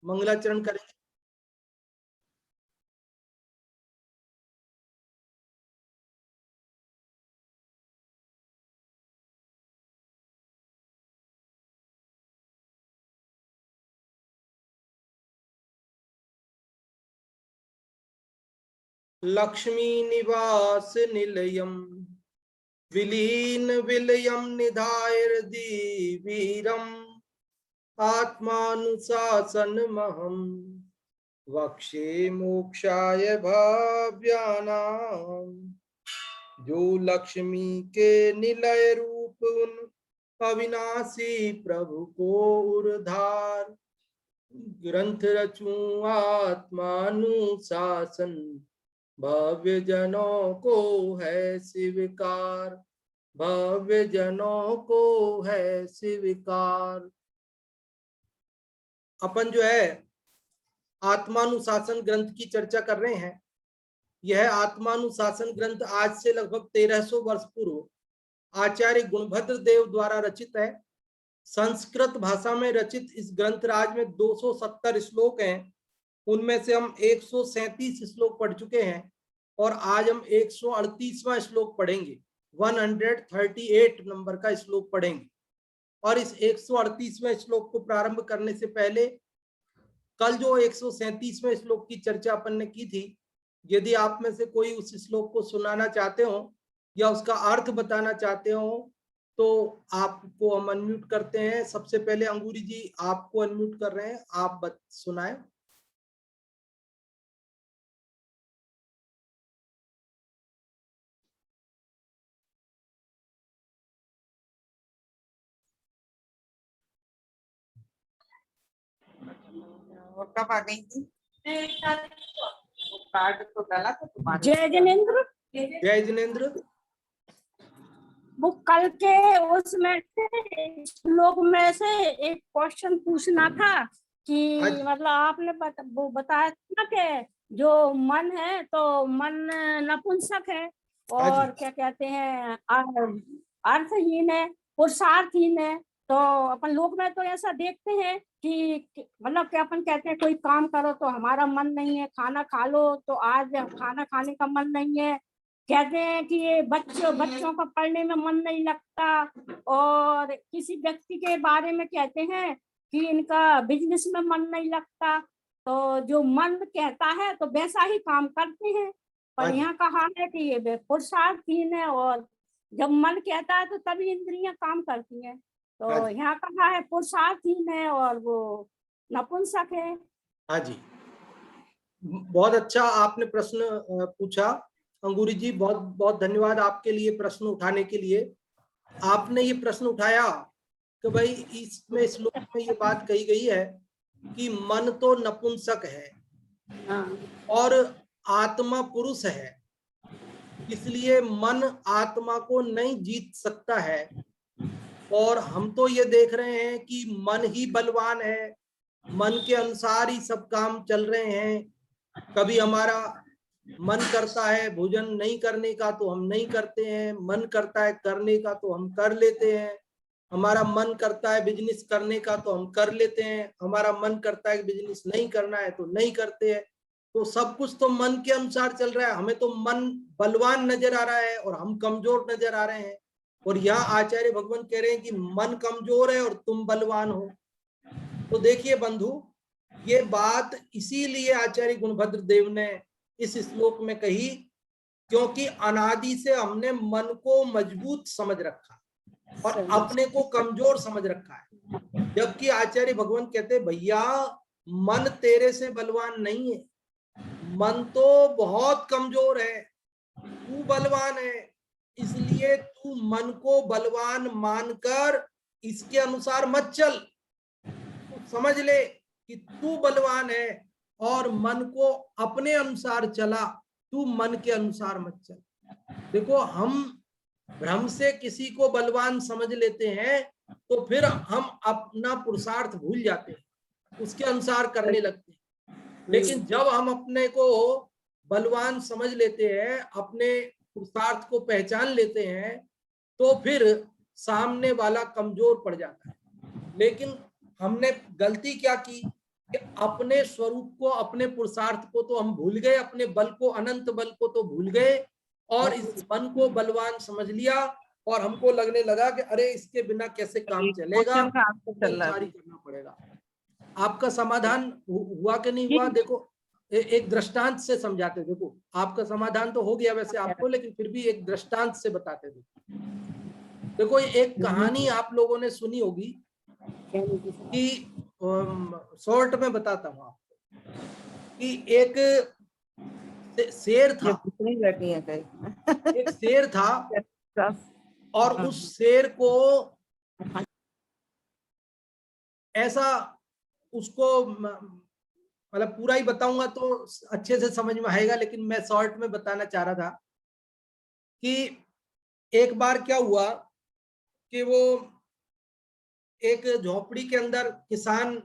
मंगलाचरण करेंगे। लक्ष्मी निवास निलयम विलीन विलयम निधाय वीरम आत्मानुशासनमहं वक्षे मोक्षाय भाव्यानाम। जो लक्ष्मी के निलय रूप उन अविनाशी प्रभु को उद्धार, ग्रंथ रचूं आत्मानुशासन, भव्य जनों को है स्वीकार, भव्य जनों को है स्वीकार। अपन जो है आत्मानुशासन ग्रंथ की चर्चा कर रहे हैं। यह आत्मानुशासन ग्रंथ आज से लगभग 1300 वर्ष पूर्व आचार्य गुणभद्र देव द्वारा रचित है। संस्कृत भाषा में रचित इस ग्रंथराज में 270 श्लोक हैं। उनमें से हम 137 श्लोक पढ़ चुके हैं और आज हम 138वां श्लोक पढ़ेंगे। 138 नंबर का श्लोक पढ़ेंगे। और इस 138वें श्लोक को प्रारंभ करने से पहले कल जो 137वें श्लोक की चर्चा अपन ने की थी, यदि आप में से कोई उस श्लोक को सुनाना चाहते हो या उसका अर्थ बताना चाहते हो तो आपको हम अनम्यूट करते हैं। सबसे पहले अंगूरी जी आपको अनम्यूट कर रहे हैं, आप सुनाएं। कब आ गई थी? कार्ड तो डाला था तुम्हारे। जय जिनेंद्र। जय जिनेंद्र। वो कल के उसमें श्लोक में से एक क्वेश्चन पूछना था कि मतलब आपने वो बताया था कि जो मन है तो मन नपुंसक है और क्या कहते हैं अर्थहीन है, पुरुषार्थहीन है। तो अपन लोक में तो ऐसा देखते हैं कि मतलब क्या अपन कहते हैं कोई काम करो तो हमारा मन नहीं है, खाना खा लो तो आज खाना खाने का मन नहीं है, कहते हैं कि ये बच्चों का पढ़ने में मन नहीं लगता, और किसी व्यक्ति के बारे में कहते हैं कि इनका बिजनेस में मन नहीं लगता। तो जो मन कहता है तो वैसा ही काम करते हैं, पर यहाँ कहा है कि ये पुरुषार्थहीन है और जब मन कहता है तो तभी इंद्रियां काम करती हैं। तो यहाँ कहा है पुरुषार्थहीन है और वो नपुंसक है। हाँ जी, बहुत अच्छा आपने प्रश्न पूछा अंगूरी जी, बहुत बहुत धन्यवाद आपके लिए प्रश्न उठाने के लिए। आपने ये प्रश्न उठाया कि भाई इसमें श्लोक में ये बात कही गई है कि मन तो नपुंसक है और आत्मा पुरुष है, इसलिए मन आत्मा को नहीं जीत सकता है। और हम तो ये देख रहे हैं कि मन ही बलवान है, मन के अनुसार ही सब काम चल रहे हैं। कभी हमारा मन करता है भोजन नहीं करने का तो हम नहीं करते हैं, मन करता है करने का तो हम कर लेते हैं, हमारा मन करता है बिजनेस करने का तो हम कर लेते हैं, हमारा मन करता है बिजनेस नहीं करना है तो नहीं करते हैं। तो सब कुछ तो मन के अनुसार चल रहा है। हमें तो मन बलवान नजर आ रहा है और हम कमजोर नजर आ रहे हैं। और यहाँ आचार्य भगवान कह रहे हैं कि मन कमजोर है और तुम बलवान हो। तो देखिए बंधु, ये बात इसीलिए आचार्य गुणभद्र देव ने इस श्लोक में कही क्योंकि अनादि से हमने मन को मजबूत समझ रखा और अपने को कमजोर समझ रखा है। जबकि आचार्य भगवान कहते भैया मन तेरे से बलवान नहीं है, मन तो बहुत कमजोर है, तू बलवान है। इसलिए तू मन को बलवान मानकर इसके अनुसार मत चल। तू समझ ले कि तू बलवान है और मन को अपने अनुसार चला, तू मन के अनुसार मत चल। देखो, हम भ्रम से किसी को बलवान समझ लेते हैं तो फिर हम अपना पुरुषार्थ भूल जाते हैं, उसके अनुसार करने लगते हैं। लेकिन जब हम अपने को बलवान समझ लेते हैं, अपने पुरुषार्थ को पहचान लेते हैं, तो फिर सामने वाला कमजोर पड़ जाता है। लेकिन हमने गलती क्या की कि अपने स्वरूप को, अपने पुरुषार्थ को तो हम भूल गए, अपने बल को, अनंत बल को तो भूल गए और इस मन को बलवान समझ लिया और हमको लगने लगा कि अरे इसके बिना कैसे काम चलेगा, क्वेश्चन का आंसर चल रहा जारी है। करना पड़ेगा। आपका समाधान हुआ कि नहीं हुआ? देखो एक दृष्टांत से समझाते। देखो आपका समाधान तो हो गया वैसे आपको, लेकिन फिर भी एक दृष्टांत से बताते थे। देखो एक कहानी आप लोगों ने सुनी होगी कि शॉर्ट में बताता हूँ आपको कि एक शेर था, बैठी है कहीं। एक शेर था और उस शेर को ऐसा, उसको मतलब पूरा ही बताऊंगा तो अच्छे से समझ में आएगा, लेकिन मैं शॉर्ट में बताना चाह रहा था कि एक बार क्या हुआ कि वो एक झोपड़ी के अंदर किसान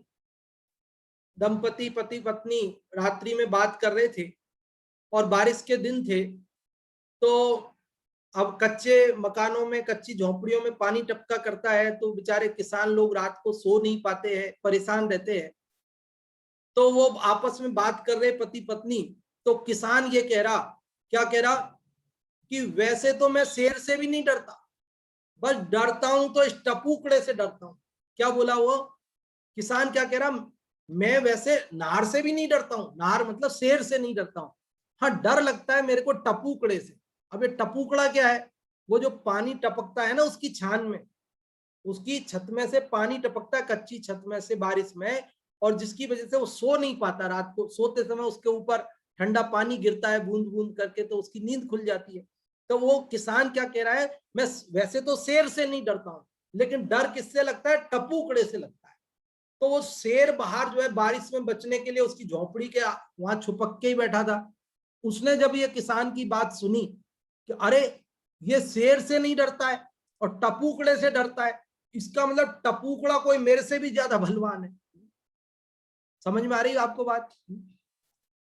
दंपति, पति पत्नी रात्रि में बात कर रहे थे और बारिश के दिन थे। तो अब कच्चे मकानों में, कच्ची झोपड़ियों में पानी टपका करता है, तो बेचारे किसान लोग रात को सो नहीं पाते हैं, परेशान रहते हैं। तो वो आपस में बात कर रहे पति पत्नी। तो किसान ये कह रहा, क्या कह रहा कि वैसे तो मैं शेर से भी नहीं डरता, बस डरता हूं तो इस टपूकड़े से डरता हूं। क्या बोला वो किसान? क्या कह रहा, मैं वैसे नार से भी नहीं डरता हूं, नार मतलब शेर से नहीं डरता हूं, हाँ डर लगता है मेरे को टपूकड़े से। अब ये टपूकड़ा क्या है? वो जो पानी टपकता है ना उसकी छान में, उसकी छत में से पानी टपकता है, कच्ची छत में से बारिश में, और जिसकी वजह से वो सो नहीं पाता। रात को सोते समय उसके ऊपर ठंडा पानी गिरता है बूंद बूंद करके, तो उसकी नींद खुल जाती है। तो वो किसान क्या कह रहा है, मैं वैसे तो शेर से नहीं डरता हूं, लेकिन डर किससे लगता है? टपूकड़े से लगता है। तो वो शेर बाहर जो है बारिश में बचने के लिए उसकी झोपड़ी के वहां छुपक के ही बैठा था। उसने जब ये किसान की बात सुनी कि अरे ये शेर से नहीं डरता है और टपूकड़े से डरता है, इसका मतलब टपूकड़ा कोई मेरे से भी ज्यादा बलवान है। समझ में आ रही है आपको बात?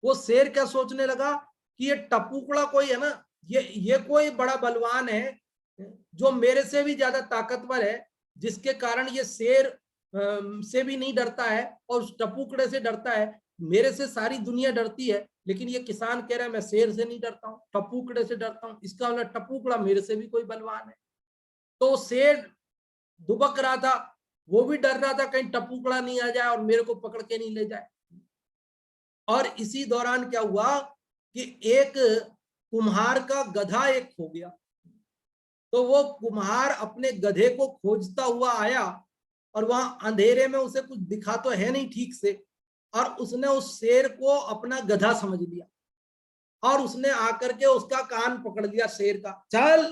वो शेर क्या सोचने लगा कि ये टपूकड़ा कोई है ना, ये कोई बड़ा बलवान है जो मेरे से भी ज्यादा ताकतवर है, जिसके कारण ये शेर से भी नहीं डरता है और उस टपूकड़े से डरता है। मेरे से सारी दुनिया डरती है, लेकिन ये किसान कह रहा है मैं शेर से नहीं डरता हूँ, टपूकड़े से डरता हूँ, इसका मतलब टपूकड़ा मेरे से भी कोई बलवान है। तो शेर दुबक रहा था, वो भी डर रहा था कहीं टपूकड़ा नहीं आ जाए और मेरे को पकड़ के नहीं ले जाए। और इसी दौरान क्या हुआ कि एक कुम्हार का गधा एक खो गया। तो वो कुम्हार अपने गधे को खोजता हुआ आया और वहां अंधेरे में उसे कुछ दिखा तो है नहीं ठीक से, और उसने उस शेर को अपना गधा समझ लिया और उसने आकर के उसका कान पकड़ लिया शेर का, चल।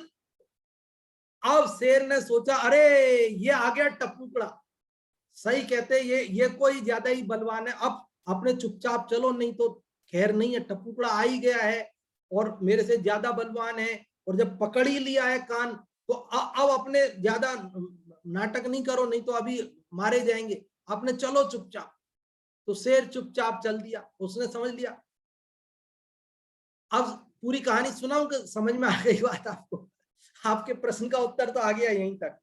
अब शेर ने सोचा अरे ये आ गया टपूकड़ा, सही कहते ये कोई ज्यादा ही बलवान है, अब अपने चुपचाप चलो, नहीं तो खैर नहीं है, टपूकड़ा आ ही गया है और मेरे से ज्यादा बलवान है, और जब पकड़ ही लिया है कान तो अब अपने ज्यादा नाटक नहीं करो, नहीं तो अभी मारे जाएंगे, आपने चलो चुपचाप। तो शेर चुपचाप चल दिया, उसने समझ लिया। अब पूरी कहानी सुनाऊं कि समझ में आ गई बात आपको? आपके प्रश्न का उत्तर तो आ गया यहीं तक।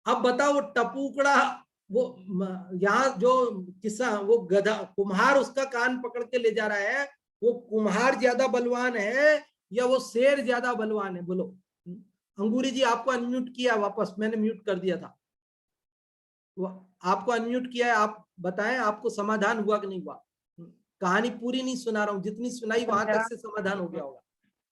अब बताओ, वो टपूकड़ा, वो यहाँ जो किस्सा, वो गधा कुम्हार उसका कान पकड़ के ले जा रहा है, वो कुम्हार ज्यादा बलवान है या वो शेर ज्यादा बलवान है? बोलो। अंगूरी जी आपको अनम्यूट किया वापस, मैंने म्यूट कर दिया था, वो आपको अनम्यूट किया है, आप बताएं आपको समाधान हुआ कि नहीं हुआ? कहानी पूरी नहीं सुना रहा हूँ, जितनी सुनाई वहां तक से समाधान हो गया होगा।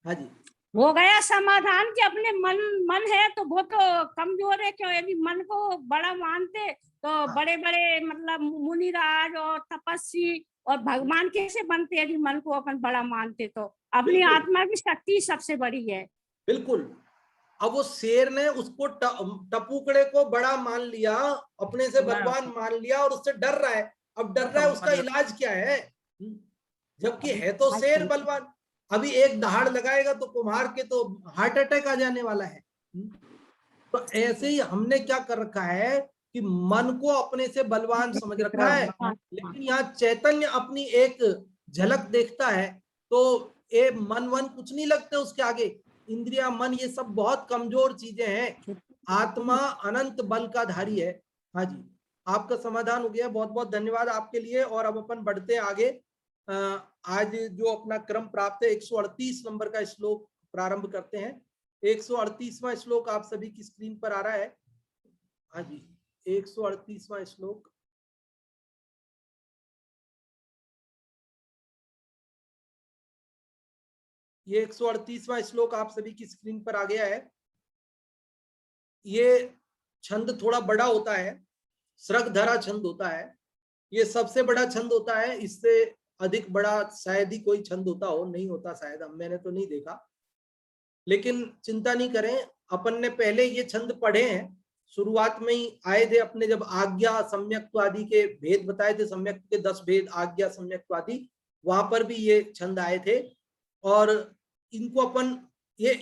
हाँ जी, हो गया समाधान कि अपने मन है तो वो तो कमजोर है, क्यों यदि मन को बड़ा मानते तो बड़े बड़े मतलब मुनिराज और तपस्वी और भगवान कैसे बनते यदि मन को अपन बड़ा मानते? तो अपनी बिल्कुल। आत्मा की शक्ति सबसे बड़ी है। बिल्कुल। अब वो शेर ने उसको टपूकड़े को बड़ा मान लिया, अपने से बलवान मान लिया और उससे डर रहा है। अब डर रहा है, उसका इलाज क्या है? जबकि है तो शेर बलवान। अभी एक दहाड़ लगाएगा तो कुम्हार के तो हार्ट अटैक आ जाने वाला है। तो ऐसे ही हमने क्या कर रखा है कि मन को अपने से बलवान समझ रखा है, लेकिन यहाँ चैतन्य अपनी एक झलक देखता है तो ये मन वन कुछ नहीं लगते उसके आगे। इंद्रिया मन ये सब बहुत कमजोर चीजें हैं, आत्मा अनंत बल का धारी है। हाँ जी, आपका समाधान हो गया, बहुत बहुत धन्यवाद आपके लिए। और अब अपन बढ़ते हैं आगे। आज जो अपना क्रम प्राप्त है 138 नंबर का श्लोक प्रारंभ करते हैं। 138वां श्लोक आप सभी की स्क्रीन पर आ रहा है। हाँ जी, 138वां श्लोक। ये 138वां श्लोक आप सभी की स्क्रीन पर आ गया है। ये छंद थोड़ा बड़ा होता है, श्रगधरा छंद होता है। ये सबसे बड़ा छंद होता है, इससे अधिक बड़ा शायद ही कोई छंद होता हो, नहीं होता शायद, मैंने तो नहीं देखा। लेकिन चिंता नहीं करें, अपन ने पहले ये छंद पढ़े हैं, शुरुआत में ही आए थे अपने, जब आज्ञा सम्यक्त्व आदि के भेद बताए थे, सम्यक्त्व के 10 भेद, आज्ञा सम्यक्त्व आदि, वहां पर भी ये छंद आए थे। और इनको अपन, ये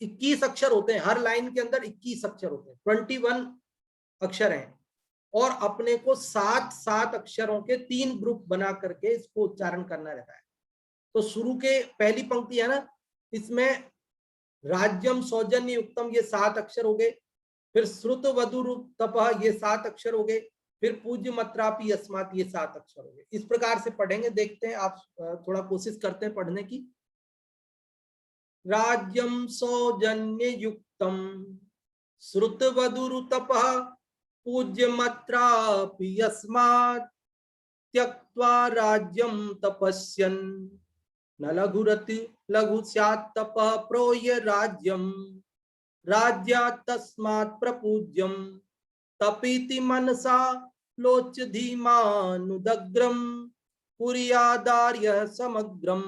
21 अक्षर होते हैं, हर लाइन के अंदर 21 अक्षर होते हैं, 21 अक्षर हैं। और अपने को 7 अक्षरों के 3 ग्रुप बना करके इसको उच्चारण करना रहता है। तो शुरू के पहली पंक्ति है ना, इसमें राज्यम सौजन्य युक्तम, ये 7 अक्षर हो गए। फिर श्रुत वधुर तपः, ये 7 अक्षर हो गए। फिर पूज्य मत्रापि अस्मात्, ये 7 अक्षर हो गए। इस प्रकार से पढ़ेंगे, देखते हैं आप, थोड़ा कोशिश करते हैं पढ़ने की। राज्यम सौजन्य युक्तम श्रुत वधुर तपः पूज्य मत्रापि अस्मात् त्यक्त्वा राज्यम तपस्यन् न लघुरति लघु स्यात् तपः प्रोह्य राज्यम राज्यात् तस्मात् प्रपूज्यम तपीति मनसा लोच्य धीमानुदग्रम कुर्यादार्यः समग्रम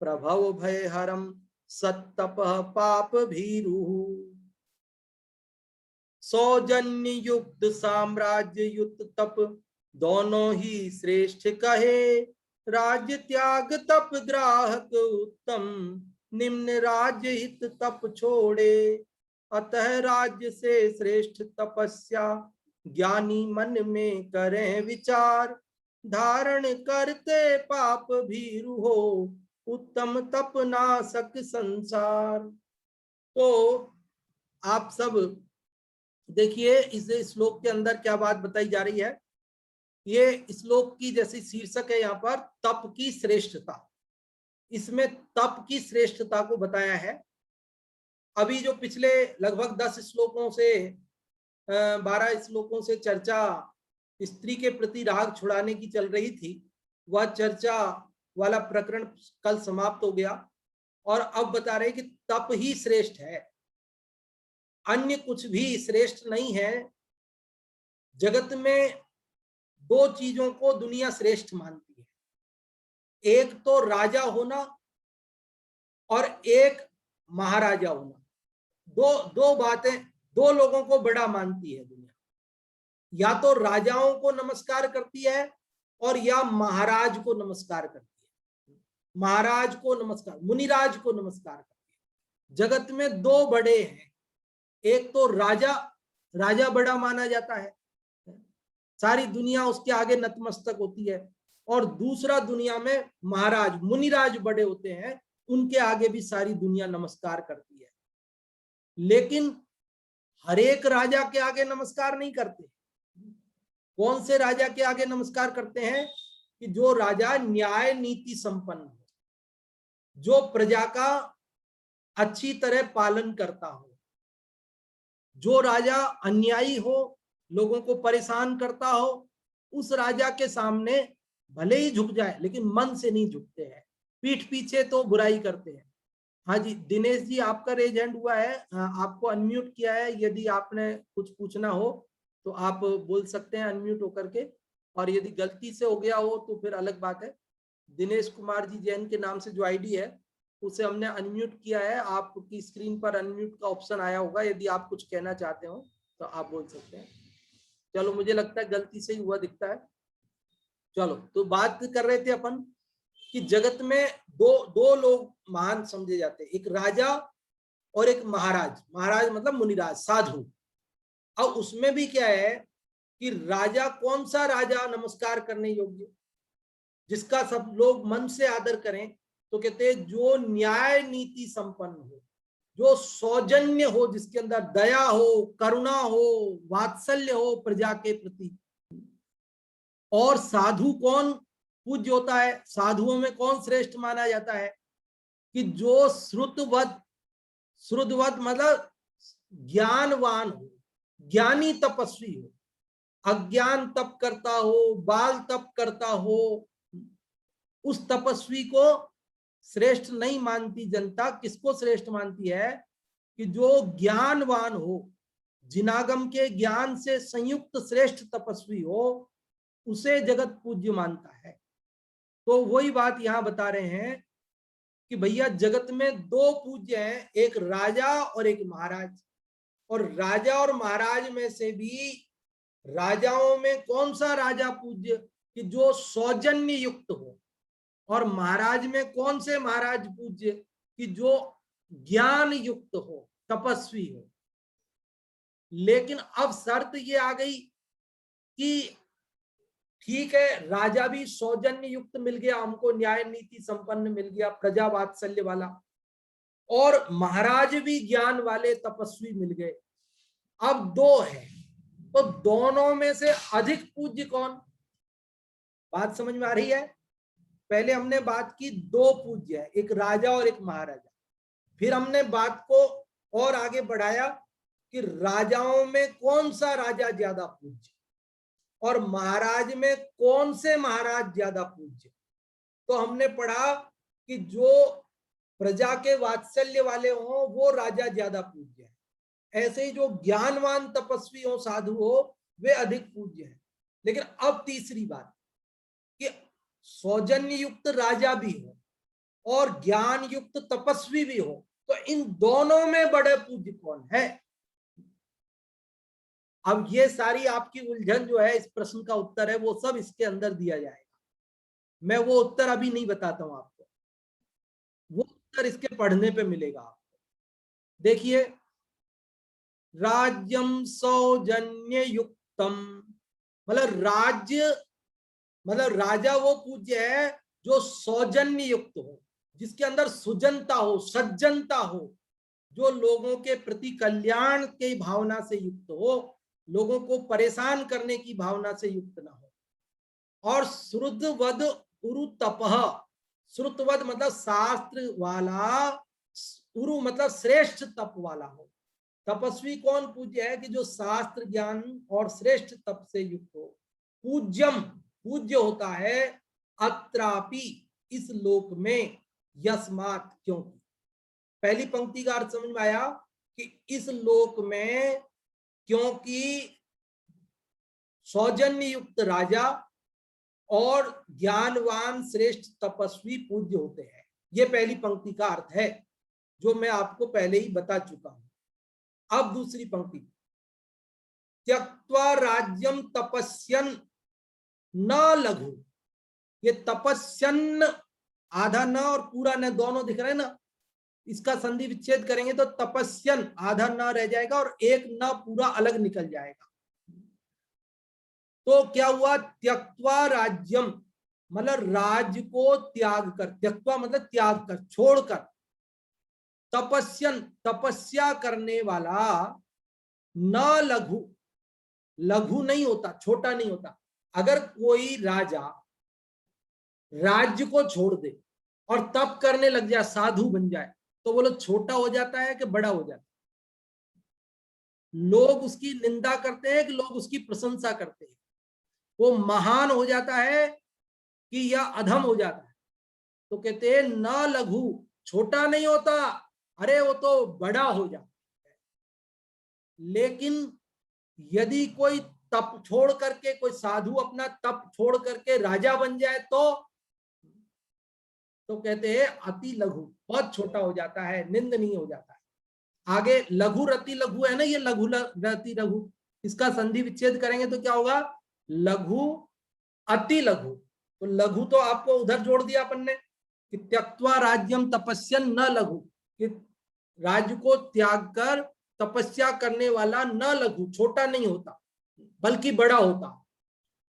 प्रभव भयहरम सत्तपः पाप भीरुः। सौजन्य युक्त साम्राज्य युक्त तप दोनों ही श्रेष्ठ कहे। राज्य त्याग तप ग्राहक उत्तम निम्न राज्य हित तप छोड़े। अतः राज्य से श्रेष्ठ तपस्या ज्ञानी मन में करें विचार। धारण करते पाप भीरु हो उत्तम तप नाशक संसार। तो आप सब देखिए इस श्लोक के अंदर क्या बात बताई जा रही है। ये श्लोक की जैसी शीर्षक है यहाँ पर, तप की श्रेष्ठता। इसमें तप की श्रेष्ठता को बताया है। अभी जो पिछले लगभग 10 श्लोकों से 12 श्लोकों से चर्चा स्त्री के प्रति राग छुड़ाने की चल रही थी, वह चर्चा वाला प्रकरण कल समाप्त हो गया। और अब बता रहे कि तप ही श्रेष्ठ है, अन्य कुछ भी श्रेष्ठ नहीं है। जगत में 2 चीजों को दुनिया श्रेष्ठ मानती है, एक तो राजा होना और एक महाराजा होना। दो बातें, 2 लोगों को बड़ा मानती है दुनिया। या तो राजाओं को नमस्कार करती है और या महाराज को नमस्कार करती है। महाराज को नमस्कार, मुनिराज को नमस्कार करती है। जगत में 2 बड़े हैं, एक तो राजा बड़ा माना जाता है, सारी दुनिया उसके आगे नतमस्तक होती है। और दूसरा दुनिया में महाराज मुनिराज बड़े होते हैं, उनके आगे भी सारी दुनिया नमस्कार करती है। लेकिन हर एक राजा के आगे नमस्कार नहीं करते। कौन से राजा के आगे नमस्कार करते हैं? कि जो राजा न्याय नीति संपन्न हो, जो प्रजा का अच्छी तरह पालन करता हो। जो राजा अन्यायी हो, लोगों को परेशान करता हो, उस राजा के सामने भले ही झुक जाए लेकिन मन से नहीं झुकते हैं, पीठ पीछे तो बुराई करते हैं। हाँ जी, दिनेश जी आपका रेज हैंड हुआ है, आपको अनम्यूट किया है। यदि आपने कुछ पूछना हो तो आप बोल सकते हैं अनम्यूट होकर के, और यदि गलती से हो गया हो तो फिर अलग बात है। दिनेश कुमार जी जैन के नाम से जो आईडी है उसे हमने अनम्यूट किया है। आपकी स्क्रीन पर अनम्यूट का ऑप्शन आया होगा, यदि आप कुछ कहना चाहते हो तो आप बोल सकते हैं। चलो, मुझे लगता है गलती से ही हुआ दिखता है। चलो, तो बात कर रहे थे अपन कि जगत में दो लोग महान समझे जाते हैं, एक राजा और एक महाराज। महाराज मतलब मुनिराज, साधु। अब उसमें भी क्या है कि राजा, कौन सा राजा नमस्कार करने योग्य, जिसका सब लोग मन से आदर करें? तो कहते हैं जो न्याय नीति संपन्न हो, जो सौजन्य हो, जिसके अंदर दया हो, करुणा हो, वात्सल्य हो प्रजा के प्रति। और साधु कौन पूज्य होता है? साधुओं में कौन श्रेष्ठ माना जाता है? कि जो श्रुतवद, श्रुतवद मतलब ज्ञानवान हो, ज्ञानी तपस्वी हो, अज्ञान तप करता हो, बाल तप करता हो, उस तपस्वी को श्रेष्ठ नहीं मानती जनता। किसको श्रेष्ठ मानती है? कि जो ज्ञानवान हो, जिनागम के ज्ञान से संयुक्त श्रेष्ठ तपस्वी हो, उसे जगत पूज्य मानता है। तो वही बात यहां बता रहे हैं कि भैया जगत में दो पूज्य हैं, एक राजा और एक महाराज। और राजा और महाराज में से भी राजाओं में कौन सा राजा पूज्य? कि जो सौजन्य युक्त हो। और महाराज में कौन से महाराज पूज्य? कि जो ज्ञान युक्त हो, तपस्वी हो। लेकिन अब शर्त ये आ गई कि ठीक है, राजा भी सौजन्य युक्त मिल गया हमको, न्याय नीति संपन्न मिल गया, प्रजा वात्सल्य वाला, और महाराज भी ज्ञान वाले तपस्वी मिल गए। अब दो है, तो दोनों में से अधिक पूज्य कौन? बात समझ में आ रही है? पहले हमने बात की दो पूज्य है, एक राजा और एक महाराजा। फिर हमने बात को और आगे बढ़ाया कि राजाओं में कौन सा राजा ज्यादा पूज्य और महाराज में कौन से महाराज ज्यादा पूज्य। तो हमने पढ़ा कि जो प्रजा के वात्सल्य वाले हों वो राजा ज्यादा पूज्य है, ऐसे ही जो ज्ञानवान तपस्वी हो, साधु हो, वे अधिक पूज्य है। लेकिन अब तीसरी बात कि सौजन्य युक्त राजा भी हो और ज्ञान युक्त तपस्वी भी हो, तो इन दोनों में बड़े पूज्य कौन है? अब ये सारी आपकी उलझन जो है, इस प्रश्न का उत्तर है वो सब इसके अंदर दिया जाएगा। मैं वो उत्तर अभी नहीं बताता हूं आपको, वो उत्तर इसके पढ़ने पे मिलेगा आपको। देखिए, राज्यम सौजन्य युक्तम, मतलब राज्य, मतलब राजा वो पूज्य है जो सौजन्य युक्त हो, जिसके अंदर सुजनता हो, सज्जनता हो, जो लोगों के प्रति कल्याण की भावना से युक्त हो, लोगों को परेशान करने की भावना से युक्त ना हो। और श्रुतवद उरु तपः, श्रुतवद मतलब शास्त्र वाला, उरु मतलब श्रेष्ठ तप वाला हो। तपस्वी कौन पूज्य है? कि जो शास्त्र ज्ञान और श्रेष्ठ तप से युक्त हो। पूज्यम, पूज्य होता है अत्रापि, इस लोक में, यस्मात्, क्योंकि। पहली पंक्ति का अर्थ समझ में आया कि इस लोक में क्योंकि सौजन्य युक्त राजा और ज्ञानवान श्रेष्ठ तपस्वी पूज्य होते हैं। यह पहली पंक्ति का अर्थ है, जो मैं आपको पहले ही बता चुका हूं। अब दूसरी पंक्ति, त्यक्त्वा राज्यम तपस्यन न लघु। ये तपस्यन, आधा न और पूरा न दोनों दिख रहे हैं ना, इसका संधि विच्छेद करेंगे तो तपस्यन, आधा न रह जाएगा और एक न पूरा अलग निकल जाएगा। तो क्या हुआ? त्यक्त्वा राज्यम मतलब राज्य को त्याग कर, त्यक्त्वा मतलब त्याग कर, छोड़कर, तपस्यन तपस्या करने वाला, न लघु, लघु नहीं होता, छोटा नहीं होता। अगर कोई राजा राज्य को छोड़ दे और तप करने लग जाए, साधु बन जाए, तो वो लोग छोटा हो जाता है कि बड़ा हो जाता है? लोग उसकी निंदा करते हैं कि लोग उसकी प्रशंसा करते हैं? वो महान हो जाता है कि यह अधम हो जाता है? तो कहते हैं न लघु, छोटा नहीं होता, अरे वो तो बड़ा हो जाता है। लेकिन यदि कोई तप छोड़ करके, कोई साधु अपना तप छोड़ करके राजा बन जाए तो कहते हैं अति लघु, बहुत छोटा हो जाता है, निंदनीय हो जाता है। आगे लघु रति लघु है ना, ये लघु रति लघु, इसका संधि विच्छेद करेंगे तो क्या होगा? लघु अति लघु। तो लघु तो आपको उधर जोड़ दिया अपन ने कि त्यक्त्वा राज्यम तपस्यन न लघु, कि राज्य को त्याग कर तपस्या करने वाला न लघु, छोटा नहीं होता बल्कि बड़ा होता।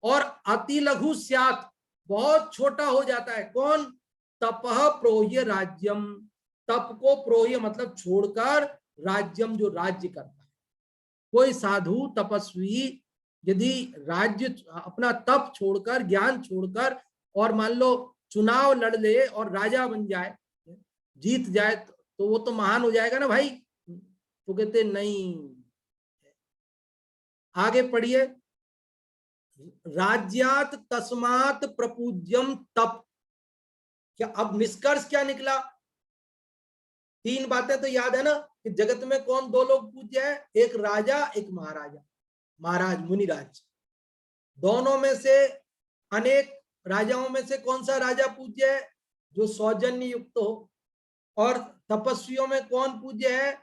और अति लघु स्यात्, बहुत छोटा हो जाता है। कौन? तपः प्रोह्य राज्यम, तप को प्रोह्य मतलब छोड़कर राज्यम जो राज्य करता है। कोई साधु तपस्वी यदि राज्य अपना तप छोड़कर ज्ञान छोड़कर और मान लो चुनाव लड़ ले और राजा बन जाए, जीत जाए, तो वो तो महान हो जाएगा ना भाई। तो कहते नहीं, आगे पढ़िए। राज्यात तस्मात प्रपूज्यम तप। क्या अब निष्कर्ष क्या निकला? 3 बातें तो याद है ना कि जगत में कौन 2 लोग पूज्य है, एक राजा एक महाराजा, महाराज मुनिराज। दोनों में से अनेक राजाओं में से कौन सा राजा पूज्य है? जो सौजन्य युक्त हो। और तपस्वियों में कौन पूज्य है?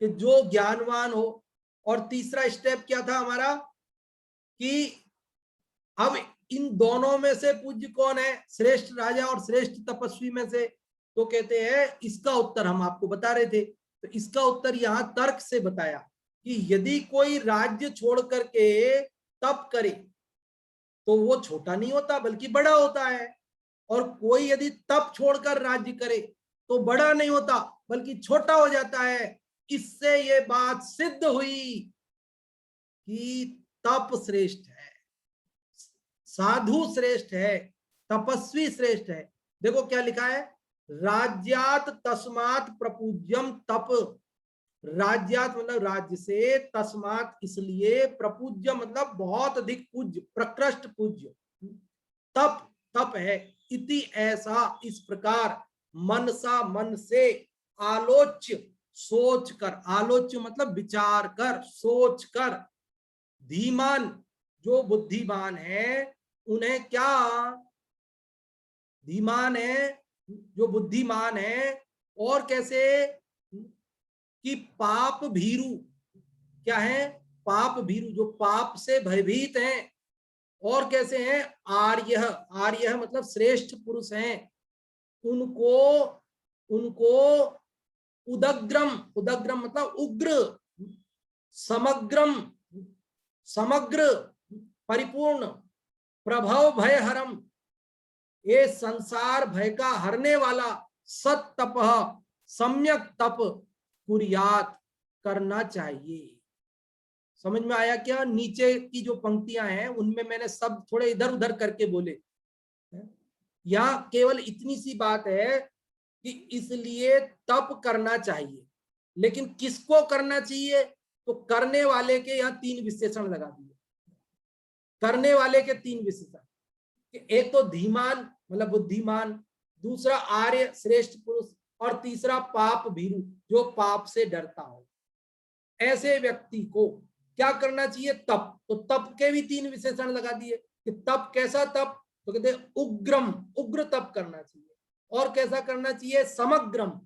कि जो ज्ञानवान हो। और तीसरा स्टेप क्या था हमारा कि अब इन दोनों में से पूज्य कौन है, श्रेष्ठ राजा और श्रेष्ठ तपस्वी में से? तो कहते हैं इसका उत्तर हम आपको बता रहे थे। तो इसका उत्तर यहां तर्क से बताया कि यदि कोई राज्य छोड़ करके तप करे तो वो छोटा नहीं होता बल्कि बड़ा होता है, और कोई यदि तप छोड़कर राज्य करे तो बड़ा नहीं होता बल्कि छोटा हो जाता है। इससे ये बात सिद्ध हुई कि तप श्रेष्ठ है, साधु श्रेष्ठ है, तपस्वी श्रेष्ठ है। देखो क्या लिखा है, राज्यात तस्मात प्रपूज्यम तप। राज्यात मतलब राज्य से, तस्मात इसलिए, प्रपूज्य मतलब बहुत अधिक पूज्य, प्रकृष्ट पूज्य। तप तप है, इति ऐसा, इस प्रकार, मनसा मन से, आलोच्य सोच कर, आलोच्य मतलब विचार कर, सोच कर, धीमान जो बुद्धिमान है उन्हें क्या, धीमान है जो बुद्धिमान है। और कैसे कि पाप भीरु, क्या है, पाप भीरु जो पाप से भयभीत हैं। और कैसे हैं, आर्य, आर्य मतलब श्रेष्ठ पुरुष हैं, उनको उनको उदग्रम, उदग्रम मतलब उग्र, समग्रम समग्र परिपूर्ण, प्रभव भय हरम, ये संसार भय का हरने वाला सत तप, सम्यक तप कुर्यात करना चाहिए। समझ में आया क्या? नीचे की जो पंक्तियां हैं उनमें मैंने सब थोड़े इधर उधर करके बोले। यहाँ केवल इतनी सी बात है कि इसलिए तप करना चाहिए, लेकिन किसको करना चाहिए? तो करने वाले के यहाँ 3 विशेषण लगा दिए। करने वाले के 3 विशेषण, एक तो धीमान मतलब बुद्धिमान, दूसरा आर्य श्रेष्ठ पुरुष, और तीसरा पाप भीरु जो पाप से डरता हो। ऐसे व्यक्ति को क्या करना चाहिए? तप। तो तप के भी 3 विशेषण लगा दिए कि तप कैसा तप, तो कहते हैं उग्रम, उग्र तप करना चाहिए। और कैसा करना चाहिए? समग्रम,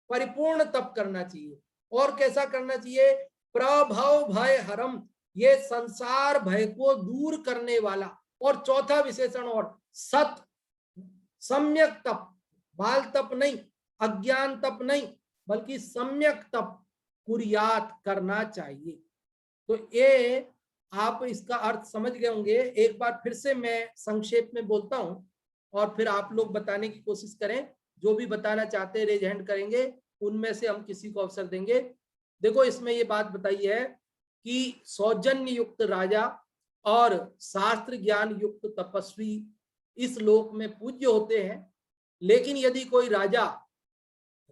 परिपूर्ण तप करना चाहिए। और कैसा करना चाहिए? प्रभव भय हरम, ये संसार भय को दूर करने वाला। और चौथा विशेषण और सत, सम्यक तप, बाल तप नहीं, अज्ञान तप नहीं, बल्कि सम्यक तप कुर्यात करना चाहिए। तो ये आप इसका अर्थ समझ गए होंगे। एक बार फिर से मैं संक्षेप में बोलता हूं और फिर आप लोग बताने की कोशिश करें। जो भी बताना चाहते हैं रेज हैंड करेंगे, उनमें से हम किसी को अवसर देंगे। देखो इसमें ये बात बताई है कि सौजन्य युक्त राजा और शास्त्र ज्ञान युक्त तपस्वी इस लोक में पूज्य होते हैं, लेकिन यदि कोई राजा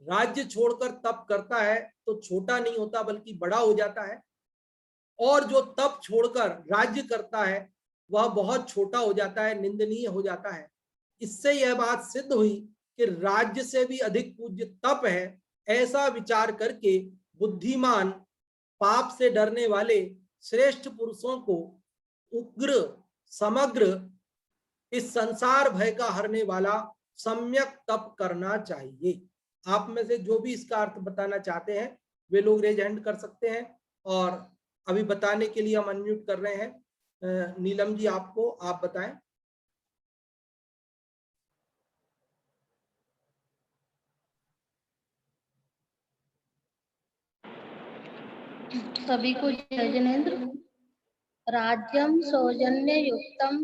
राज्य छोड़कर तप करता है तो छोटा नहीं होता बल्कि बड़ा हो जाता है। और जो तप छोड़कर राज्य करता है वह बहुत छोटा हो जाता है, निंदनीय हो जाता है। इससे यह बात सिद्ध हुई कि राज्य से भी अधिक पूज्य तप है। ऐसा विचार करके बुद्धिमान, पाप से डरने वाले श्रेष्ठ पुरुषों को उग्र, समग्र, इस संसार भय का हरने वाला सम्यक तप करना चाहिए। आप में से जो भी इसका अर्थ बताना चाहते हैं वे लोग रेज हैंड कर सकते हैं। और अभी बताने के लिए हम अनम्यूट कर रहे हैं नीलम जी, आपको, आप बताएं। सभी को जय जिनेन्द्र। राज्यम सौजन्य युक्तम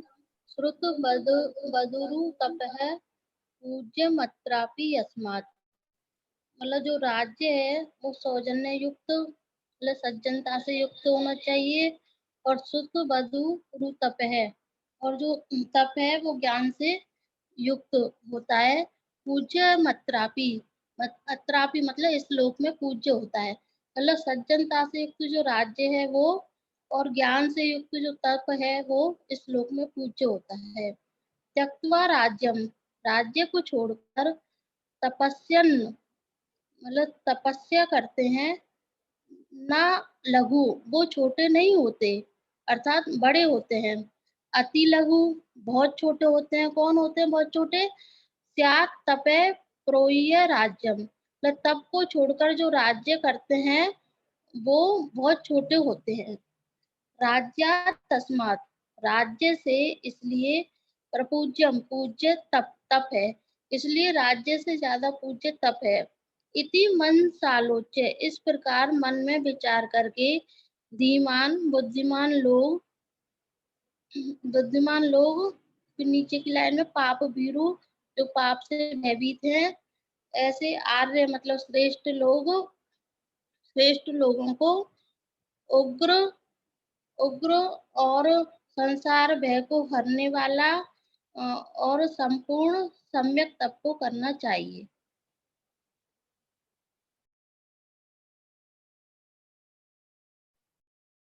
श्रुत बदुरु तपः पूज्यमत्रापि यस्मात्। मतलब जो राज्य है वो सौजन्य युक्त मतलब सज्जनता से युक्त होना चाहिए और शुद्ध वधु रु तप है। और जो तप है वो ज्ञान से युक्त होता है। पूज्य मत्रापि अत्रापि मतलब इस लोक में पूज्य होता है। मतलब सज्जनता से युक्त जो राज्य है वो और ज्ञान से युक्त जो तप है वो इस लोक में पूज्य होता है। त्यक्त्वा राज्यम राज्य को छोड़कर तपस्यन मतलब तपस्या करते हैं। ना लघु वो छोटे नहीं होते अर्थात बड़े होते हैं। अति लघु बहुत छोटे होते हैं। कौन होते हैं बहुत छोटे? स्यात् तपे प्रोह्य राज्यम मतलब तप को छोड़कर जो राज्य करते हैं वो बहुत छोटे होते हैं। राज्यात् तस्मात् राज्य से इसलिए प्रपूज्यम पूज्य तप तप है। इसलिए राज्य से ज्यादा पूज्य तप है। इति मन सालोच्य इस प्रकार मन में विचार करके धीमान बुद्धिमान लोग फिर नीचे की लाइन में पाप भीरु जो पाप से भयभीत हैं ऐसे आर्य मतलब श्रेष्ठ लोगों को उग्र उग्र और संसार भय को हरने वाला और संपूर्ण सम्यक तप को करना चाहिए।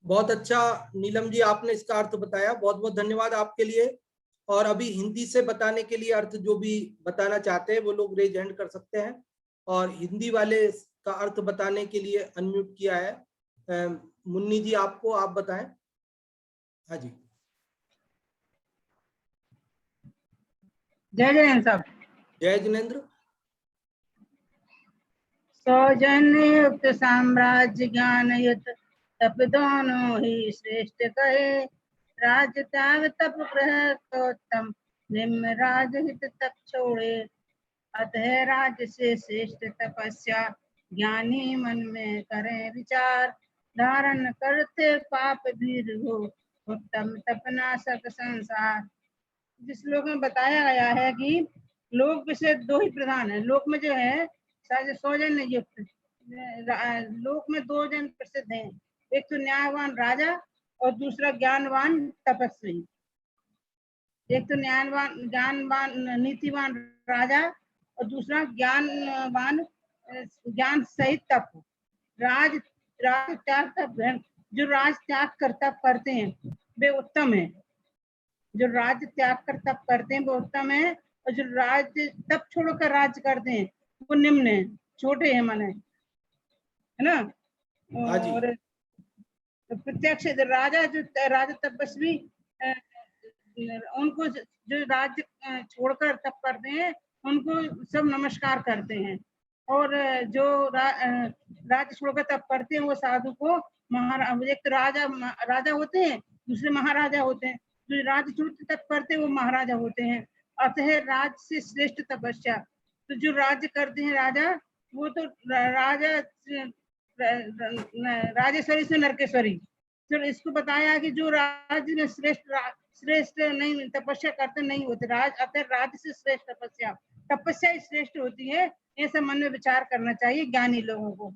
बहुत अच्छा नीलम जी, आपने इसका अर्थ बताया, बहुत बहुत धन्यवाद आपके लिए। और अभी हिंदी से बताने के लिए अर्थ जो भी बताना चाहते हैं वो लोग रेज हैंड कर सकते हैं। और हिंदी वाले का अर्थ बताने के लिए अनम्यूट किया है मुन्नी जी, आपको, आप बताएं। हाँ जी। जय जयंत साहब। जय जिनेन्द्र। सौजन्य युक्त साम्राज्य ज्ञान युक्त तप दोनों ही श्रेष्ठ कहे। राज त्याग तप गृहस्थोत्तम निम्न राज हित तप छोड़े। अतः राज्य से श्रेष्ठ तपस्या ज्ञानी मन में करें विचार। धारण करते पाप भीर हो उत्तम तपनाशक संसार। जिस श्लोक में बताया गया है कि लोक विशेष दो ही प्रधान है। लोक में जो है सौजन्य युक्त लोक में दो जन प्रसिद्ध हैं। एक तो न्यायवान राजा और दूसरा ज्ञानवान तपस्वी। एक तो ज्ञानवान नीतिवान राजा और दूसरा ज्ञान सहित तप। राज त्याग तप जो राज त्याग कर तप करते हैं वे उत्तम है। जो राज्य त्याग कर तप करते हैं वो उत्तम है। और जो राज्य तप छोड़कर राज्य करते हैं वो निम्न है, छोटे हैं मन है ना। हाँ जी। और प्रत्यक्ष राजा तपस्वी उनको जो राज्य छोड़कर तप करते हैं उनको सब नमस्कार करते हैं। और जो राज्य छोड़कर तप करते हैं वो साधु को एक तो राजा होते हैं, दूसरे महाराजा होते हैं। जो राज्य छोड़कर तप करते हैं वो महाराजा होते हैं। अतः राज से श्रेष्ठ तपस्या। तो जो राज्य करते हैं राजा वो तो राजेश्वरी से नरकेश्वरी। तो इसको बताया कि जो राज्य में श्रेष्ठ नहीं तपस्या करते नहीं होते अतः राज्य से श्रेष्ठ तपस्या ही श्रेष्ठ होती है। ऐसा मन में विचार करना चाहिए ज्ञानी लोगों को।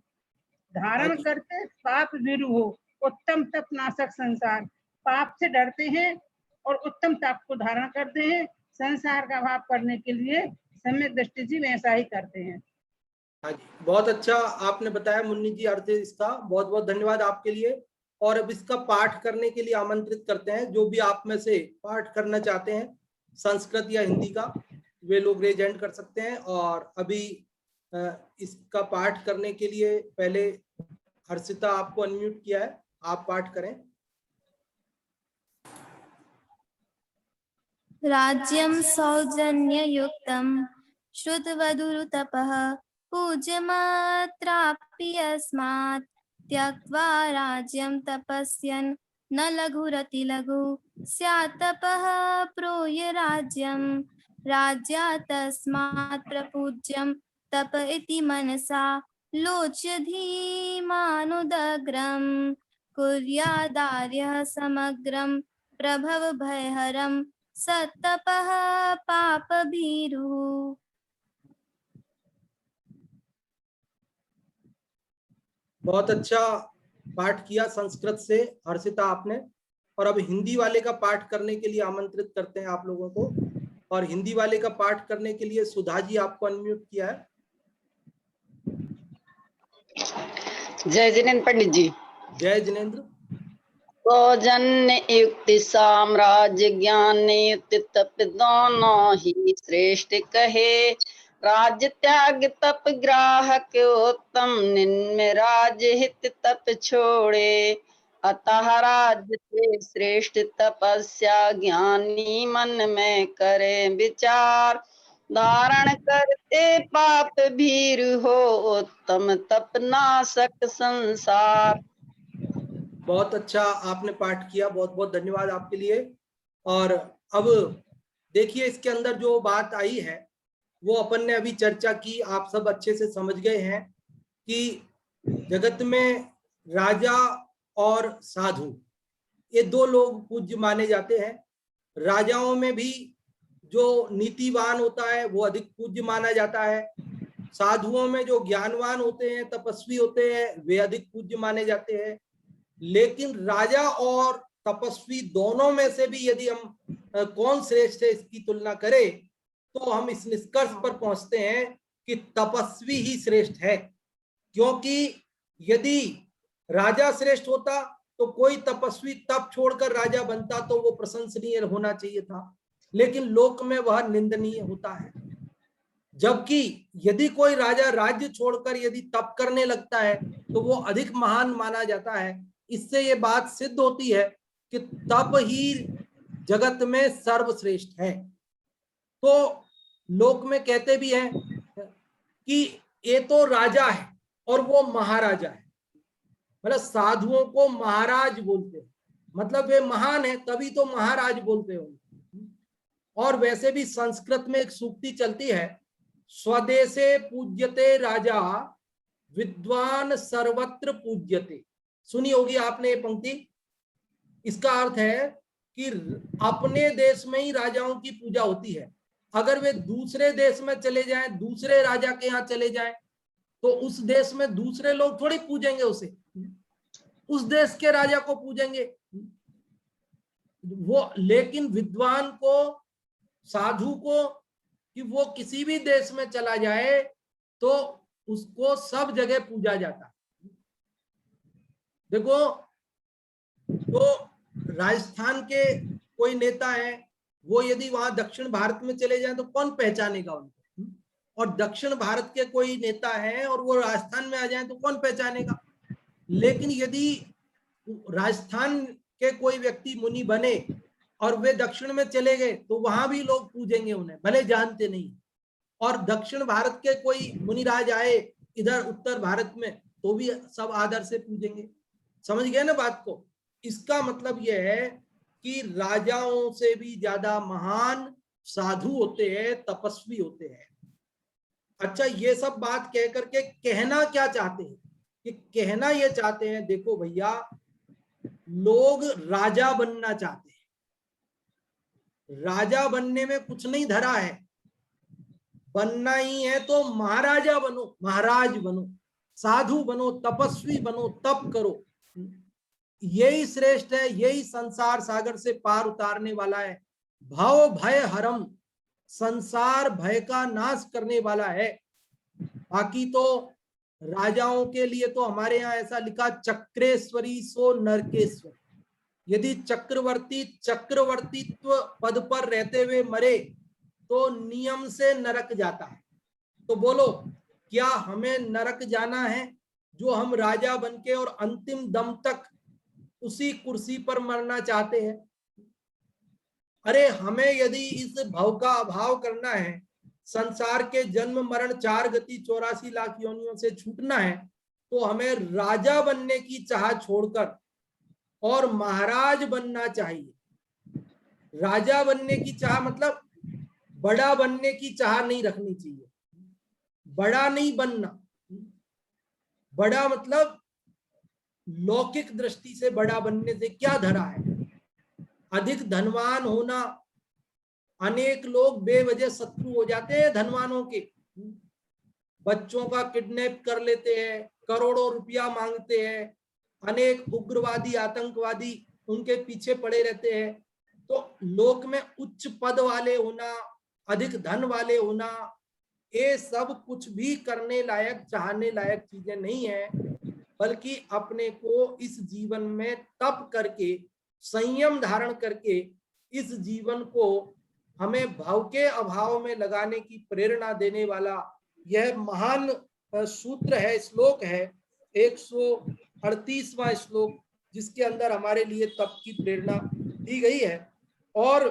धारण करते पाप भीरु हो उत्तम तप नाशक संसार। पाप से डरते हैं और उत्तम तप को धारण करते हैं। संसार का भाव करने के लिए सम्यक दृष्टि जी वैसा ही करते हैं। हाँ जी, बहुत अच्छा आपने बताया मुन्नी जी अर्थ इसका, बहुत बहुत धन्यवाद आपके लिए। और अब इसका पाठ करने के लिए आमंत्रित करते हैं जो भी आप में से पाठ करना चाहते हैं संस्कृत या हिंदी का, वे लोग रेज हैंड कर सकते हैं। और अभी इसका पाठ करने के लिए पहले हर्षिता आपको अनम्यूट किया है, आप पाठ करें। राज्यं सौजन्ययुक्तं श्रुतवधूरुतपः पूज्यमात्रापि अस्मात् त्यक्त्वा राज्यं तपस्यन् न लघुरतिलघु स्यात् तपः प्रोह्य राज्यं राज्यात् तस्मात् प्रपूज्यं तप इति मनसा लोच्य धीमानुदग्रं कुर्यादार्यः समग्रं प्रभव भयहरं सत्तपः पापभीरुः। बहुत अच्छा पाठ किया संस्कृत से हर्षिता आपने। और अब हिंदी वाले का पाठ करने के लिए आमंत्रित करते हैं आप लोगों को। और हिंदी वाले का पाठ करने के लिए सुधा जी आपको अनम्यूट किया है। जय जिनेन्द्र पंडित जी। जय जिनेन्द्र। सौजन्य युक्ति साम्राज्य ज्ञान युक्ति तप दोनों ही श्रेष्ठ कहे। राज्य त्याग तप ग्राहक उत्तम निम्न राज्य हित तप छोड़े। अतः राज्य से श्रेष्ठ तपस्या ज्ञानी मन में करे विचार। धारण करते पाप भीर हो उत्तम तप नाशक संसार। बहुत अच्छा आपने पाठ किया, बहुत बहुत धन्यवाद आपके लिए। और अब देखिए इसके अंदर जो बात आई है वो अपन ने अभी चर्चा की, आप सब अच्छे से समझ गए हैं कि जगत में राजा और साधु ये दो लोग पूज्य माने जाते हैं। राजाओं में भी जो नीतिवान होता है वो अधिक पूज्य माना जाता है। साधुओं में जो ज्ञानवान होते हैं, तपस्वी होते हैं, वे अधिक पूज्य माने जाते हैं। लेकिन राजा और तपस्वी दोनों में से भी यदि हम कौन श्रेष्ठ है इसकी तुलना करें तो हम इस निष्कर्ष पर पहुंचते हैं कि तपस्वी ही श्रेष्ठ है। क्योंकि यदि राजा श्रेष्ठ होता तो कोई तपस्वी तप छोड़कर राजा बनता तो वो प्रशंसनीय होना चाहिए था, लेकिन लोक में वह निंदनीय होता है। जबकि यदि कोई राजा राज्य छोड़कर यदि तप करने लगता है तो वो अधिक महान माना जाता है। इससे ये बात सिद्ध होती है कि तप ही जगत में सर्वश्रेष्ठ है। तो लोक में कहते भी हैं कि ये तो राजा है और वो महाराजा है, मतलब साधुओं को महाराज बोलते हैं, मतलब वे महान है तभी तो महाराज बोलते हो। और वैसे भी संस्कृत में एक सूक्ति चलती है, स्वदेशे पूज्यते राजा विद्वान सर्वत्र पूज्यते। सुनी होगी आपने ये पंक्ति। इसका अर्थ है कि अपने देश में ही राजाओं की पूजा होती है। अगर वे दूसरे देश में चले जाएं, दूसरे राजा के यहाँ चले जाएं, तो उस देश में दूसरे लोग थोड़ी पूजेंगे उसे, उस देश के राजा को पूजेंगे वो। लेकिन विद्वान को, साधु को, कि वो किसी भी देश में चला जाए तो उसको सब जगह पूजा जाता है। देखो तो राजस्थान के कोई नेता है, वो यदि वहां दक्षिण भारत में चले जाएं तो कौन पहचानेगा उनको, और दक्षिण भारत के कोई नेता है और वो राजस्थान में आ जाएं तो कौन पहचानेगा। लेकिन यदि राजस्थान के कोई व्यक्ति मुनि बने और वे दक्षिण में चले गए तो वहां भी लोग पूजेंगे उन्हें, भले जानते नहीं। और दक्षिण भारत के कोई मुनिराज आए इधर उत्तर भारत में तो भी सब आदर से पूजेंगे। समझ गए ना बात को। इसका मतलब यह है कि राजाओं से भी ज्यादा महान साधु होते हैं, तपस्वी होते हैं। अच्छा, ये सब बात कह करके कहना क्या चाहते हैं कि कहना ये चाहते हैं, देखो भैया लोग राजा बनना चाहते हैं, राजा बनने में कुछ नहीं धरा है, बनना ही है तो महाराजा बनो, महाराज बनो, साधु बनो, तपस्वी बनो, तप करो। यही श्रेष्ठ है, यही संसार सागर से पार उतारने वाला है। भव भय हरम, संसार भय का नाश करने वाला है। बाकी तो राजाओं के लिए तो हमारे यहाँ ऐसा लिखा, चक्रेश्वरी सो नरकेश्वर। यदि चक्रवर्ती चक्रवर्तीत्व पद पर रहते हुए मरे तो नियम से नरक जाता है। तो बोलो क्या हमें नरक जाना है जो हम राजा बनके और अंतिम दम तक उसी कुर्सी पर मरना चाहते हैं? अरे हमें यदि इस भव का अभाव करना है, संसार के जन्म मरण 4 गति 84 लाख योनियों से छूटना है, तो हमें राजा बनने की चाह छोड़कर और महाराज बनना चाहिए। राजा बनने की चाह मतलब बड़ा बनने की चाह नहीं रखनी चाहिए। बड़ा नहीं बनना, बड़ा मतलब लौकिक दृष्टि से बड़ा बनने से क्या धरा है। अधिक धनवान होना, अनेक लोग बेवजह शत्रु हो जाते हैं धनवानों के, बच्चों का किडनैप कर लेते हैं, करोड़ों रुपया मांगते हैं, अनेक उग्रवादी आतंकवादी उनके पीछे पड़े रहते हैं। तो लोक में उच्च पद वाले होना, अधिक धन वाले होना, ये सब कुछ भी करने लायक, चाहने लायक चीजें नहीं है, बल्कि अपने को इस जीवन में तप करके, संयम धारण करके इस जीवन को हमें भाव के अभाव में लगाने की प्रेरणा देने वाला यह महान सूत्र है, श्लोक है, 138वां श्लोक, जिसके अंदर हमारे लिए तप की प्रेरणा दी गई है। और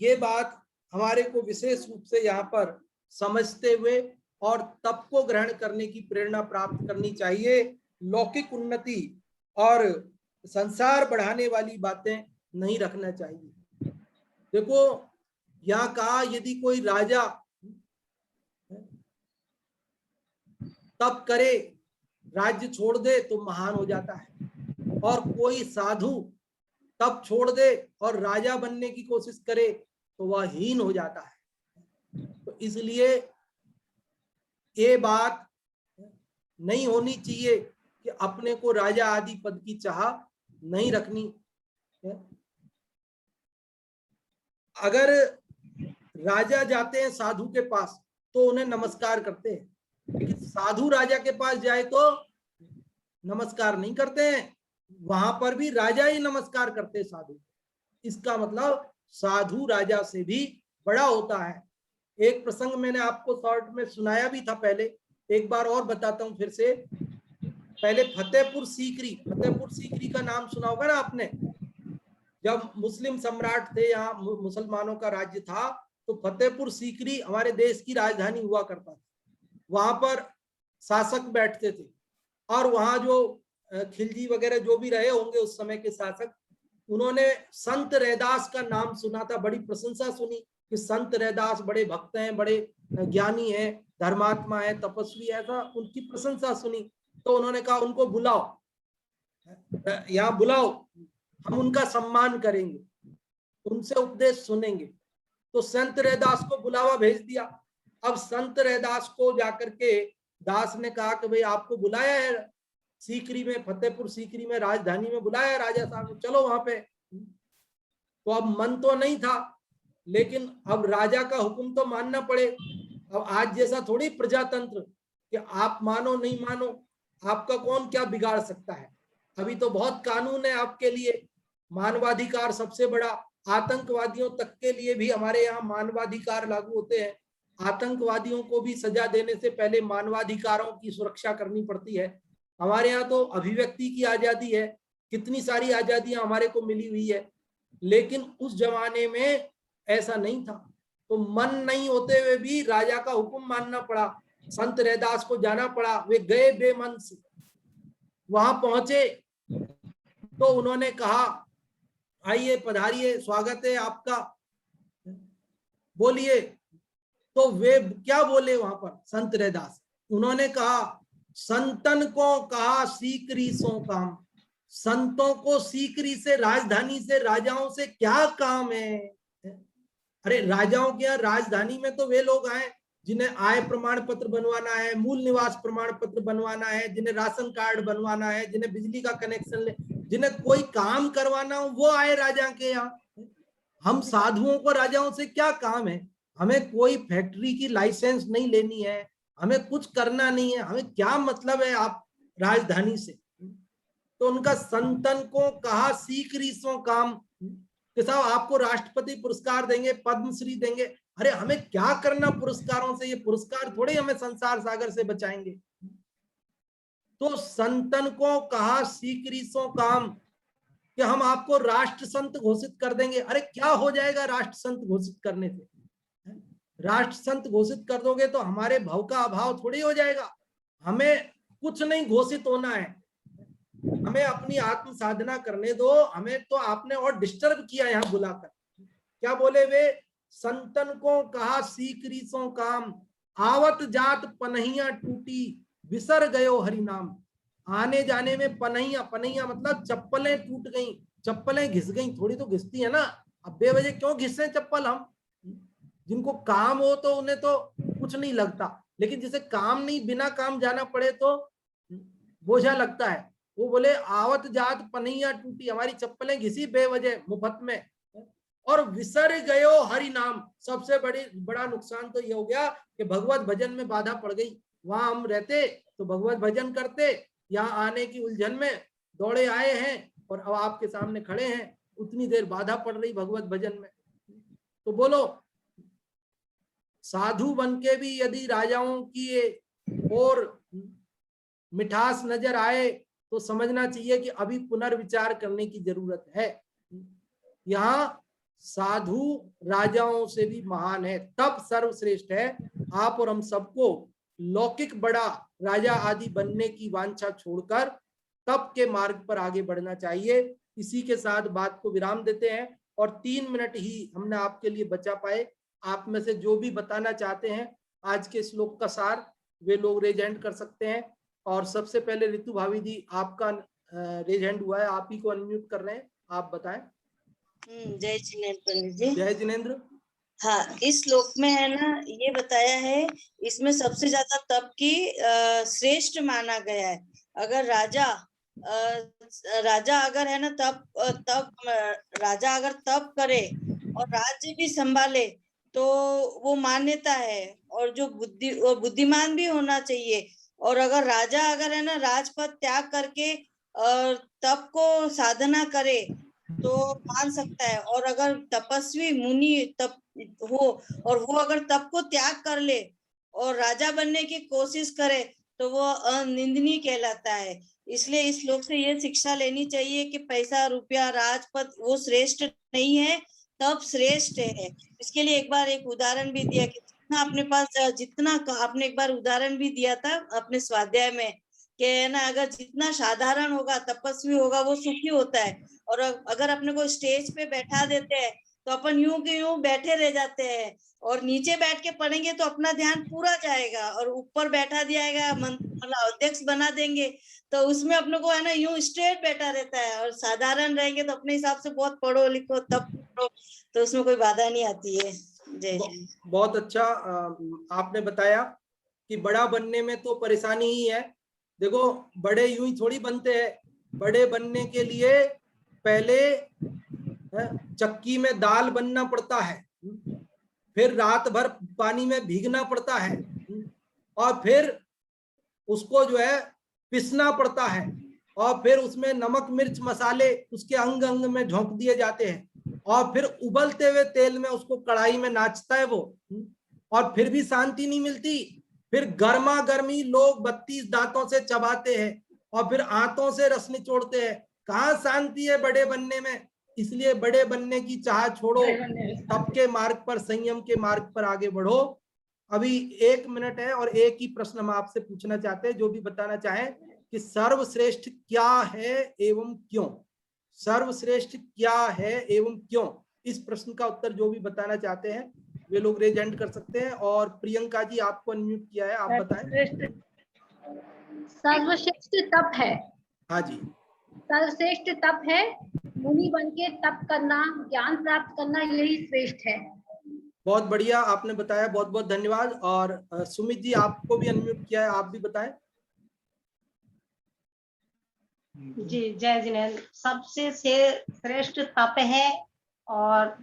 ये बात हमारे को विशेष रूप से यहाँ पर समझते हुए और तप को ग्रहण करने की प्रेरणा प्राप्त करनी चाहिए। लौकिक उन्नति और संसार बढ़ाने वाली बातें नहीं रखना चाहिए। देखो यहाँ कहा, यदि कोई राजा तप करे, राज्य छोड़ दे तो महान हो जाता है, और कोई साधु तप छोड़ दे और राजा बनने की कोशिश करे तो वह हीन हो जाता है। तो इसलिए ये बात नहीं होनी चाहिए कि अपने को राजा आदि पद की चाह नहीं रखनी। अगर राजा जाते हैं साधु के पास तो उन्हें नमस्कार करते हैं, लेकिन साधु राजा के पास जाए तो नमस्कार नहीं करते हैं, वहां पर भी राजा ही नमस्कार करते हैं साधु। इसका मतलब साधु राजा से भी बड़ा होता है। एक प्रसंग मैंने आपको शॉर्ट में सुनाया भी था पहले, एक बार और बताता हूं फिर से। पहले फतेहपुर सीकरी का नाम सुना होगा ना आपने। जब मुस्लिम सम्राट थे, यहाँ मुसलमानों का राज्य था, तो फतेहपुर सीकरी हमारे देश की राजधानी हुआ करता था। वहां पर शासक बैठते थे, और वहां जो खिलजी वगैरह जो भी रहे होंगे उस समय के शासक, उन्होंने संत रैदास का नाम सुना था, बड़ी प्रशंसा सुनी कि संत रैदास बड़े भक्त हैं, बड़े ज्ञानी हैं, धर्मात्मा है, तपस्वी, ऐसा उनकी प्रशंसा सुनी। तो उन्होंने कहा उनको बुलाओ, यहाँ बुलाओ, हम उनका सम्मान करेंगे, उनसे उपदेश सुनेंगे। तो संत रैदास को बुलावा भेज दिया। अब संत रैदास को जाकर के दास ने कहा कि भाई आपको बुलाया है सीकरी में, फतेहपुर सीकरी में, राजधानी में बुलाया है राजा साहब ने, चलो वहां पे। तो अब मन तो नहीं था, लेकिन अब राजा का हुक्म तो मानना पड़े। अब आज जैसा थोड़ी प्रजातंत्र कि आप मानो नहीं मानो, आपका कौन क्या बिगाड़ सकता है। अभी तो बहुत कानून है आपके लिए, मानवाधिकार सबसे बड़ा, आतंकवादियों तक के लिए भी हमारे यहाँ मानवाधिकार लागू होते हैं। आतंकवादियों को भी सजा देने से पहले मानवाधिकारों की सुरक्षा करनी पड़ती है। हमारे यहाँ तो अभिव्यक्ति की आजादी है, कितनी सारी आजादियां हमारे को मिली हुई है, लेकिन उस जमाने में ऐसा नहीं था। तो मन नहीं होते हुए भी राजा का हुक्म मानना पड़ा, संत रैदास को जाना पड़ा। वे गए बेमन से, वहां पहुंचे तो उन्होंने कहा आइए पधारिए, स्वागत है आपका, बोलिए। तो वे क्या बोले वहां पर संत रैदास, उन्होंने कहा संतन को कहा सीकरी सो काम, संतों को सीकरी से, राजधानी से, राजाओं से क्या काम है। अरे राजाओं के यहाँ राजधानी में तो वे लोग आए जिन्हें आय प्रमाण पत्र बनवाना है, मूल निवास प्रमाण पत्र बनवाना है, जिन्हें राशन कार्ड बनवाना है, जिन्हें बिजली का कनेक्शन ले, जिन्हें कोई काम करवाना हो, वो आए राजा के यहाँ। हम साधुओं को राजाओं से क्या काम है, हमें कोई फैक्ट्री की लाइसेंस नहीं लेनी है, हमें कुछ करना नहीं है, हमें क्या मतलब है आप राजधानी से। तो उनका संतन को कहा सीकरी सो काम कि साहब आपको राष्ट्रपति पुरस्कार देंगे, पद्मश्री देंगे। अरे हमें क्या करना पुरस्कारों से, ये पुरस्कार थोड़े हमें संसार सागर से बचाएंगे। तो संतन को कहा सीकरी सो काम कि हम आपको राष्ट्र संत घोषित कर देंगे। अरे क्या हो जाएगा राष्ट्र संत घोषित करने से, राष्ट्र संत घोषित कर दोगे तो हमारे भाव का अभाव थोड़ी हो जाएगा। हमें कुछ नहीं घोषित होना है, हमें अपनी आत्म साधना करने दो। हमें तो आपने और डिस्टर्ब किया यहाँ बुलाकर। क्या बोले वे, संतन को कहा सीकरी सो काम, आवत जात पनहिया टूटी, विसर गयो हरि नाम। आने जाने में पनहिया, पनहिया मतलब चप्पलें टूट गई, चप्पलें घिस गई, थोड़ी तो घिसती है ना। अब बेवजह क्यों घिसे चप्पल हम, जिनको काम हो तो उन्हें तो कुछ नहीं लगता, लेकिन जिसे काम नहीं, बिना काम जाना पड़े तो बोझा लगता है। वो बोले आवत जात पनैया टूटी, हमारी चप्पलें घिसी बेवजह मुफ्त में, और विसर गयो हरि नाम। सबसे बड़ा नुकसान तो ये हो गया कि भगवत भजन में बाधा पड़ गई। वहां हम रहते तो भगवत भजन करते, यहाँ आने की उलझन में दौड़े आए हैं और अब आपके सामने खड़े हैं, उतनी देर बाधा पड़ रही भगवत भजन में। तो बोलो साधु बन के भी यदि राजाओं की और मिठास नजर आए तो समझना चाहिए कि अभी पुनर्विचार करने की जरूरत है। यहाँ साधु राजाओं से भी महान है, तब सर्वश्रेष्ठ है। आप और हम सबको लौकिक बड़ा राजा आदि बनने की वांछा छोड़कर तप के मार्ग पर आगे बढ़ना चाहिए। इसी के साथ बात को विराम देते हैं और 3 मिनट ही हमने आपके लिए बचा पाए। आप में से जो भी बताना चाहते हैं आज के श्लोक का सार, वे लोग रेज हैंड कर सकते हैं। और सबसे पहले ऋतु भाभी जी, आपका रेज हैंड हुआ है, आप ही को अनम्यूट कर रहे हैं, आप बताएं। जय जिनेंद्र पंडित जी। जय जिनेंद्र। हाँ, इस श्लोक में है ना ये बताया है, इसमें सबसे ज्यादा तप की श्रेष्ठ माना गया है। अगर राजा अगर है ना राजा अगर तप करे और राज्य भी संभाले तो वो मान्यता है, और जो बुद्धिमान भी होना चाहिए। और अगर राजा अगर है ना राजपद त्याग करके तप को साधना करे तो मान सकता है। और अगर तपस्वी मुनि तप हो और वो अगर तप को त्याग कर ले और राजा बनने की कोशिश करे तो वो अनिंदनीय कहलाता है। इसलिए इस श्लोक से ये शिक्षा लेनी चाहिए कि पैसा रुपया राजपद वो श्रेष्ठ नहीं है, तप श्रेष्ठ है। इसके लिए एक बार एक उदाहरण भी दिया कि जितना अपने पास आपने एक बार उदाहरण भी दिया था अपने स्वाध्याय में कि है ना अगर जितना साधारण होगा तपस्वी होगा वो सुखी होता है। और अगर अपने को स्टेज पे बैठा देते हैं तो अपन यूं के यूं बैठे रह जाते हैं, और नीचे बैठ के पढ़ेंगे तो अपना ध्यान पूरा जाएगा, और ऊपर बैठा दिया जाएगा मतलब अध्यक्ष बना देंगे तो उसमें अपने को है ना यूं स्ट्रेट बैठा रहता है। और साधारण रहेंगे तो अपने हिसाब से बहुत पढ़ो लिखो तब पढ़ो तो उसमें कोई बाधा नहीं आती है। जय जय। बहुत अच्छा आपने बताया कि बड़ा बनने में तो परेशानी ही है। देखो बड़े यूं ही थोड़ी बनते हैं, बड़े बनने के लिए पहले चक्की में दाल बनना पड़ता है, फिर रात भर पानी में भीगना पड़ता है, और फिर उसको जो है पिसना पड़ता है, और फिर उसमें नमक मिर्च मसाले उसके अंग अंग में झोंक दिए जाते हैं, और फिर उबलते हुए तेल में उसको कढ़ाई में नाचता है वो, और फिर भी शांति नहीं मिलती। फिर गर्मा गर्मी लोग 32 दांतों से चबाते हैं और फिर आंतों से रस निचोड़ते हैं। कहाँ शांति है बड़े बनने में। इसलिए बड़े बनने की चाह छोड़ो, तप के मार्ग पर, संयम के मार्ग पर आगे बढ़ो। अभी 1 मिनट है और एक ही प्रश्न हम आपसे पूछना चाहते हैं, जो भी बताना चाहें कि सर्वश्रेष्ठ क्या है एवं क्यों। सर्वश्रेष्ठ क्या है एवं क्यों, इस प्रश्न का उत्तर जो भी बताना चाहते हैं वे लोग रेज हैंड कर सकते हैं। और प्रियंका जी आपको अनम्यूट किया है, आप बताएं। सर्वश्रेष्ठ तप है। हाँ जी। सर्वश्रेष्ठ तप है, मुनि बन के तप करना, ज्ञान प्राप्त करना, यही श्रेष्ठ है। बहुत बढ़िया आपने बताया, बहुत बहुत धन्यवाद। और सुमित जी आपको भी अनम्यूट किया है, आप भी बताएं। जी जय जिनेंद्र। सबसे श्रेष्ठ तप है, और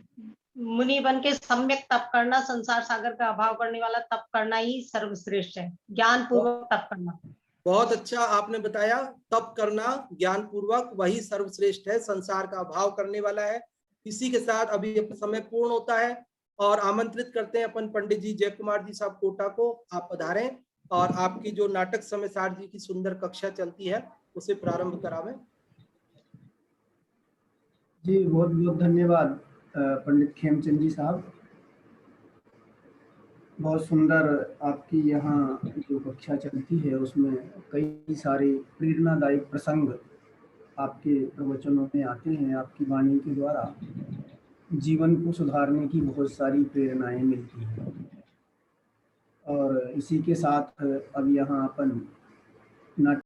मुनि बन के सम्यक तप करना, संसार सागर का अभाव करने वाला तप करना ही सर्वश्रेष्ठ है, ज्ञान पूर्वक तप करना। बहुत अच्छा आपने बताया, तप करना ज्ञान पूर्वक वही सर्वश्रेष्ठ है, संसार का अभाव करने वाला है। इसी के साथ अभी समय पूर्ण होता है और आमंत्रित करते हैं अपन पंडित जी जय कुमार जी साहब कोटा को, आप पधारें और आपकी जो नाटक समयसार जी की सुंदर कक्षा चलती है उसे प्रारंभ करावें। जी बहुत बहुत धन्यवाद पंडित खेमचंद जी साहब। बहुत सुंदर आपकी यहाँ जो कक्षा चलती है उसमें कई सारे प्रेरणादायक प्रसंग आपके प्रवचनों में आते हैं। आपकी वाणी के द्वारा जीवन को सुधारने की बहुत सारी प्रेरणाएं मिलती हैं। और इसी के साथ अब यहाँ अपन नाटक